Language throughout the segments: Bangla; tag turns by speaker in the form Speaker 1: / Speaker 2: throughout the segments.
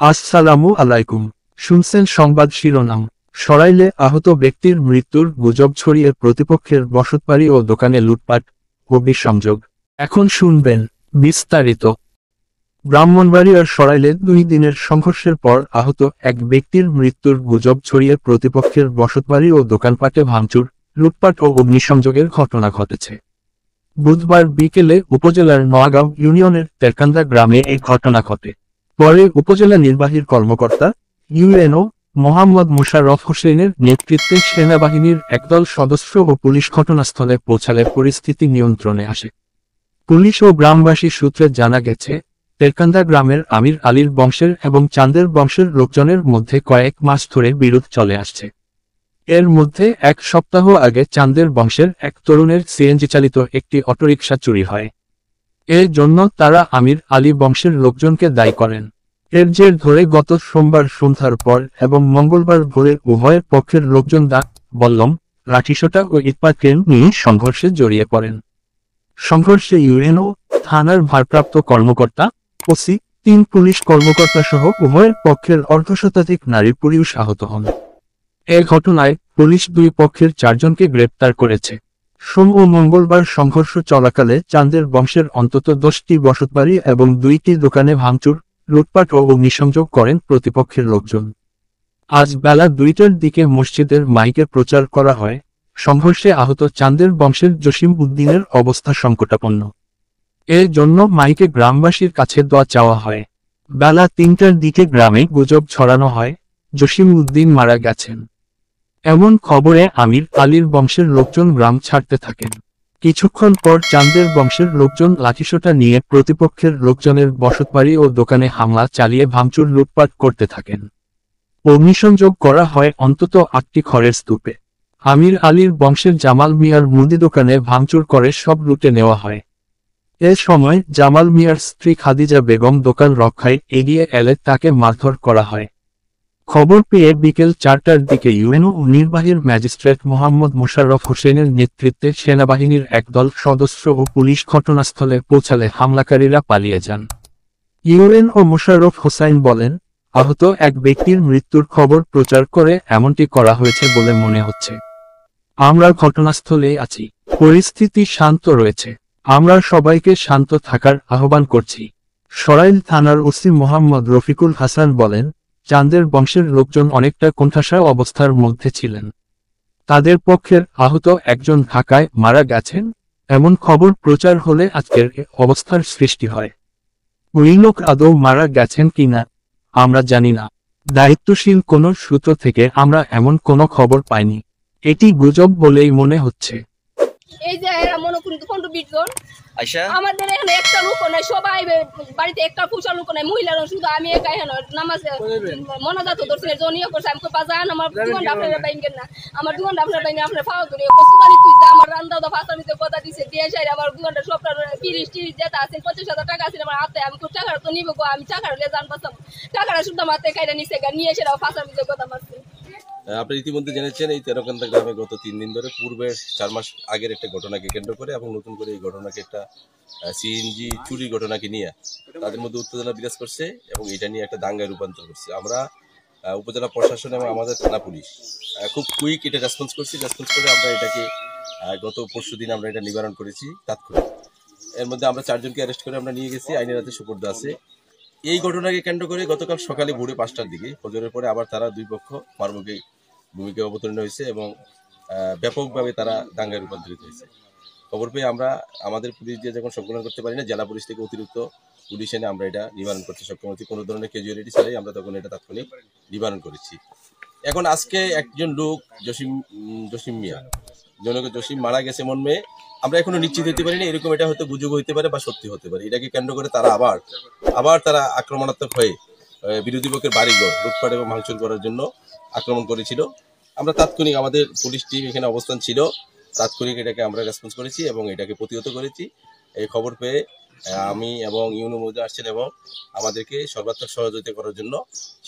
Speaker 1: আসসালামু আলাইকুম। শুনছেন সংবাদ শিরোনাম। সরাইলে আহত ব্যক্তির মৃত্যুর গুজব ছড়িয়ে প্রতিপক্ষের বসতবাড়ি ও দোকানে লুটপাট, অগ্নিসংযোগ। এখন শুনবেন বিস্তারিত। ব্রাহ্মণবাড়িয়ার সরাইলে 2 দিনের সংঘর্ষের পর আহত এক ব্যক্তির মৃত্যুর গুজব ছড়িয়ে প্রতিপক্ষের বসতবাড়ি ও দোকানপাটে ভাঙচুর, লুটপাট ও অগ্নিসংযোগের ঘটনা ঘটেছে। বুধবার বিকেলে উপজেলার নোয়াগাঁও ইউনিয়নের তেরকান্দা গ্রামে এই ঘটনা ঘটে। পরে উপজেলা নির্বাহীর কর্মকর্তা ইউএনও মোহাম্মদ মোশাররফ হোসেনের নেতৃত্বে সেনাবাহিনীর একদল সদস্য ও পুলিশ ঘটনাস্থলে পৌঁছালে পরিস্থিতি নিয়ন্ত্রণে আসে। পুলিশ ও গ্রামবাসী সূত্রে জানা গেছে, তেরকান্দা গ্রামের আমির আলীর বংশের এবং চাঁদের বংশের লোকজনের মধ্যে কয়েক মাস ধরে বিরোধ চলে আসছে। এর মধ্যে 1 সপ্তাহ আগে চাঁদের বংশের এক তরুণের সিএনজি চালিত একটি অটোরিকশা চুরি হয়। এর জন্য তারা আমির আলী বংশের লোকজনকে দায়ী করেন। এর জের ধরে গত সোমবার সন্ধ্যার পর এবং মঙ্গলবার ভোরে উভয়ের পক্ষের লোকজন দা, বল্লম, লাঠিসোঁটা ও ইটপাটকেল নিয়ে সংঘর্ষে জড়িয়ে পড়েন। সংঘর্ষে ইউএনও থানার ভারপ্রাপ্ত কর্মকর্তা, ওসি, 3 পুলিশ কর্মকর্তা সহ উভয়ের পক্ষের অর্ধশতাধিক নারী পুরুষ আহত হন। এ ঘটনায় পুলিশ 2 পক্ষের 4 জনকে গ্রেপ্তার করেছে। সোম ও মঙ্গলবার সংঘর্ষ চলাকালে চাঁদের বংশের অন্তত 10টি বসতবাড়ি এবং 2টি দোকানে ভাঙচুর, লুটপাট ও অগ্নিসংযোগ করেন প্রতিপক্ষের লোকজন। আজ বেলা 2টার দিকে মসজিদের মাইকে প্রচার করা হয়, সংঘর্ষে আহত চাঁদের বংশের জসিম উদ্দিনের অবস্থা সংকটাপন্ন। এর জন্য মাইকে গ্রামবাসীর কাছে দোয়া চাওয়া হয়। বেলা 3টার দিকে গ্রামে গুজব ছড়ানো হয়, জসিম উদ্দিন মারা গেছেন। এমন খবরে আমির আলীর বংশের লোকজন গ্রাম ছাড়তে থাকেন। কিছুক্ষণ পর চাঁদের বংশের লোকজন লাঠিসোঁটা নিয়ে প্রতিপক্ষের লোকজনের বসতবাড়ি ও দোকানে হামলা চালিয়ে ভাঙচুর লুটপাট করতে থাকেন। অগ্নিসংযোগ করা হয় অন্তত 8টি খড়ের স্তূপে। আমির আলীর বংশের জামাল মিয়ার মুদি দোকানে ভাঙচুর করে সব লুটে নেওয়া হয়। এ সময় জামাল মিয়ার স্ত্রী খাদিজা বেগম দোকান রক্ষায় এগিয়ে এলে তাকে মারধর করা হয়। খবর পেয়ে বিকেল 4টার দিকে ইউএনও নির্বাহীর ম্যাজিস্ট্রেট মোহাম্মদ মোশাররফ হোসেনের নেতৃত্বে সেনাবাহিনীর একদল সদস্য ও পুলিশ ঘটনাস্থলে পৌঁছালে হামলাকারীরা পালিয়ে যান। ইউএনও মোশাররফ হোসাইন বলেন, আহত এক ব্যক্তির মৃত্যুর খবর প্রচার করে এমনটি করা হয়েছে বলে মনে হচ্ছে। আমরা ঘটনাস্থলেই আছি। পরিস্থিতি শান্ত রয়েছে। আমরা সবাইকে শান্ত থাকার আহ্বান করছি। সরাইল থানার ওসি মোহাম্মদ রফিকুল হাসান বলেন, চাঁদের বংশের লোকজন অনেকটা কোণঠাসা অবস্থার মধ্যে ছিলেন। তাদের পক্ষের আহত একজন ঢাকায় মারা গেছেন, এমন খবর প্রচার হলে আজকের এ অবস্থার সৃষ্টি হয়। ওই লোক আদৌ মারা গেছেন কিনা আমরা জানি না। দায়িত্বশীল কোনো সূত্র থেকে আমরা এমন কোনো খবর পাইনি। এটি গুজব বলেই মনে হচ্ছে।
Speaker 2: এই যে এরা মনে করি 15-20 জন আমাদের এখানে একটা লোক নাই, সবাই বাড়িতে একটা পুরুষ লোক নাই, মহিলারা শুধু আমি একাই হেন নামাজে মনাজাত ধরছি জনিয়া করছে। আমি বাজান আমার দোকানটা আপনারা বাইঙ্গেন না, আমার দোকানটা আপনারা বাইঙ্গেন, আপনার ফাওয়া ধরে কসুদানি তুই যা আমার রান্দা দা ফাঁসার ভিতরে কথা দিছে দিয়ে সাইড আমার দোকানটা সবটা 30 যেটা আছে 25,000 টাকা আছে আমার হাতে। আমি টাকাটা তো নিব গো, আমি টাকাটা লে জান পাচ্ছাম, টাকাটা শুধু মাথায় খাইরা নিছে নিয়ে এসে ফাঁসার ভিতরে কথা মারছে।
Speaker 3: আপনি ইতিমধ্যে জেনেছেন এই তেরকান্দা গ্রামে গত 3 দিন ধরে পূর্বে 4 মাস আগের একটা ঘটনাকে কেন্দ্র করে এবং নতুন করে এই ঘটনাকে একটা সিএনজি চুরি ঘটনাকে নিয়ে তাদের মধ্যে উত্তেজনা বিরাজ করছে এবং এটা নিয়ে একটা দাঙ্গায় রূপান্তর করছে। আমরা উপজেলা প্রশাসন এবং আমাদের থানা পুলিশ খুব কুইক এটা রেসপন্স করে আমরা এটাকে গত পরশুদিন আমরা এটা নিবারণ করেছি তাৎক্ষণিক। এর মধ্যে আমরা 4 জনকে অ্যারেস্ট করে আমরা নিয়ে গেছি, আইনের হাতে সুপর্দ আছে। এই ঘটনাকে কেন্দ্র করে গতকাল সকালে ভোরে 5টার দিকে ফজরের পরে আবার তারা 2 পক্ষ মারমুখী ভূমিকায় অবতীর্ণ হয়েছে এবং ব্যাপকভাবে তারা দাঙ্গায় রূপান্তরিত হয়েছে। খবর পেয়ে আমরা আমাদের পুলিশ দিয়ে যখন সংকলন করতে পারি না, জেলা পুলিশ থেকে অতিরিক্ত পুলিশ এনে আমরা এটা নিবারণ করতে সক্ষম হচ্ছি। কোনো ধরনের ক্যাজুয়ালিটি ছাড়াই আমরা তখন এটা তাৎক্ষণিক নিবারণ করেছি। এখন আজকে একজন লোক জসিম মিয়া জনকে জসিম মারা গেছে মন মেয়ে আমরা এখনো নিশ্চিত হতে পারিনি। এরকম এটা হয়তো গুজব হতে পারে বা সত্যি হতে পারে। এটাকে কেন্দ্র করে তারা আবার তারা আক্রমণাত্মক হয়ে বিরোধী পক্ষের বাড়িঘর লুটপাট এবং ভাঙচুর করার জন্য আক্রমণ করেছিল। আমরা তাৎক্ষণিক আমাদের পুলিশ টিম এখানে অবস্থান ছিল, তাৎক্ষণিক এটাকে আমরা রেসপন্স করেছি এবং এটাকে প্রতিহত করেছি। এই খবর পেয়ে আমি এবং ইউনো মহোদয় আসছেন এবং আমাদেরকে সর্বাত্মক সহযোগিতা করার জন্য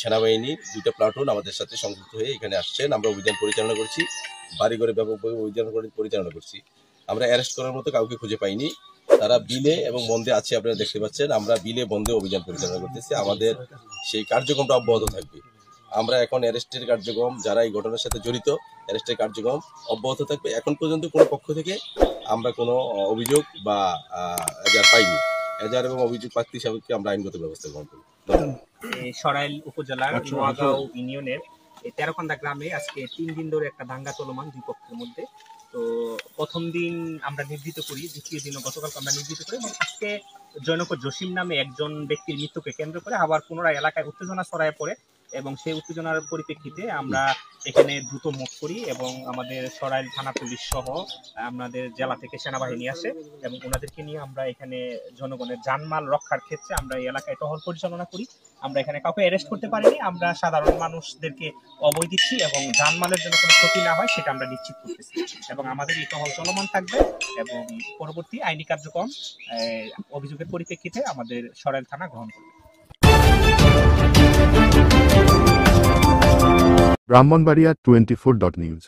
Speaker 3: সেনাবাহিনীর 2টা প্লাটুন আমাদের সাথে সংযুক্ত হয়ে এখানে আসছেন। আমরা অভিযান পরিচালনা করছি, বাড়িঘরে ব্যাপকভাবে অভিযান পরিচালনা করছি। আমরা অ্যারেস্ট করার মতো কাউকে খুঁজে পাইনি। তারা বিলে এবং বন্ধে আছে, আপনারা দেখতে পাচ্ছেন। আমরা বিলে বন্ধে অভিযান পরিচালনা করতেছি, আমাদের সেই কার্যক্রমটা অব্যাহত থাকবে। আমরা এখন অ্যারেস্টের কার্যক্রম, যারা এই ঘটনার সাথে জড়িত, অ্যারেস্টের কার্যক্রম অব্যাহত থাকবে। এখন পর্যন্ত কোনো পক্ষ থেকে আমরা কোনো অভিযোগ বা এজাহার পাইনি। এজাহার এবং অভিযোগ প্রার্থী সাপেক্ষে আমরা আইনগত ব্যবস্থা গ্রহণ করি।
Speaker 4: সরাইল উপজেলার নোয়াগাঁও ইউনিয়নের এই তেরোকান্দা গ্রামে আজকে 3 দিন ধরে একটা দাঙ্গা চলমান দুই পক্ষের মধ্যে। তো প্রথম দিন আমরা নির্দিষ্ট করি, দ্বিতীয় দিনও গতকাল আমরা নির্দিষ্ট করি, এবং আজকে জনক জসিম নামে একজন ব্যক্তির মৃত্যুকে কেন্দ্র করে আবার পুনরায় এলাকায় উত্তেজনা ছড়ায় পড়ে, এবং সেই উত্তেজনার পরিপ্রেক্ষিতে আমরা এখানে দ্রুত মুভ করি এবং আমাদের সরাইল থানা পুলিশ সহ আমাদের জেলা থেকে সেনাবাহিনী আসে, এবং ওনাদেরকে নিয়ে আমরা এখানে জনগণের জানমাল রক্ষার ক্ষেত্রে আমরা এই এলাকায় টহল পরিচালনা করি। আমরা এখানে কাউকে অ্যারেস্ট করতে পারিনি, আমরা সাধারণ মানুষদেরকে অভয় দিচ্ছি এবং জানমালের জন্য কোনো ক্ষতি না হয় সেটা আমরা নিশ্চিত করতেছি, এবং আমাদের এই টহল চলমান থাকবে এবং পরবর্তী আইনি কার্যক্রম অভিযোগের পরিপ্রেক্ষিতে আমাদের সরাইল থানা গ্রহণ করবে।
Speaker 5: ব্রাহ্মণবাড়িয়া 24.news